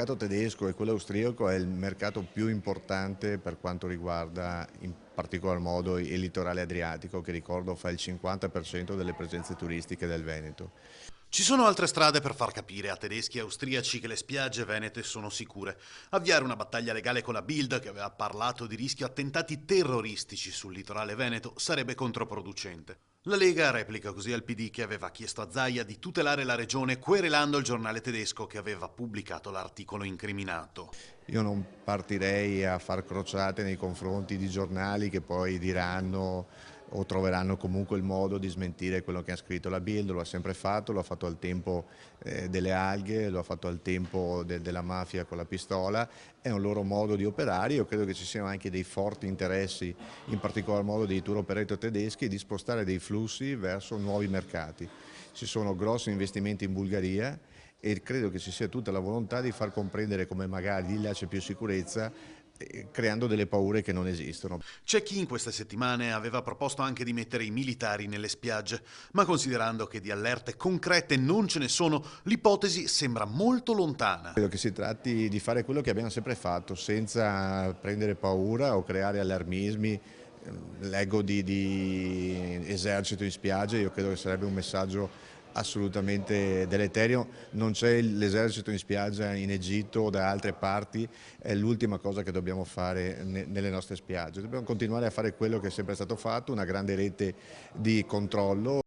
mercato tedesco e quello austriaco è il mercato più importante per quanto riguarda in particolar modo il litorale adriatico, che ricordo fa il 50% delle presenze turistiche del Veneto. Ci sono altre strade per far capire a tedeschi e austriaci che le spiagge venete sono sicure. Avviare una battaglia legale con la Bild, che aveva parlato di rischio attentati terroristici sul litorale veneto, sarebbe controproducente. La Lega replica così al PD, che aveva chiesto a Zaia di tutelare la regione querelando il giornale tedesco che aveva pubblicato l'articolo incriminato. Io non partirei a far crociate nei confronti di giornali che poi diranno o troveranno comunque il modo di smentire quello che ha scritto la Bild. Lo ha sempre fatto, lo ha fatto al tempo delle alghe, lo ha fatto al tempo della mafia con la pistola, è un loro modo di operare. Io credo che ci siano anche dei forti interessi, in particolar modo dei tour operator tedeschi, di spostare dei flussi verso nuovi mercati. Ci sono grossi investimenti in Bulgaria e credo che ci sia tutta la volontà di far comprendere come magari lì là c'è più sicurezza, creando delle paure che non esistono. C'è chi in queste settimane aveva proposto anche di mettere i militari nelle spiagge, ma considerando che di allerte concrete non ce ne sono, l'ipotesi sembra molto lontana. Credo che si tratti di fare quello che abbiamo sempre fatto, senza prendere paura o creare allarmismi. Leggo di esercito in spiagge, io credo che sarebbe un messaggio assolutamente deleterio. Non c'è l'esercito in spiaggia in Egitto o da altre parti, è l'ultima cosa che dobbiamo fare nelle nostre spiagge. Dobbiamo continuare a fare quello che è sempre stato fatto, una grande rete di controllo.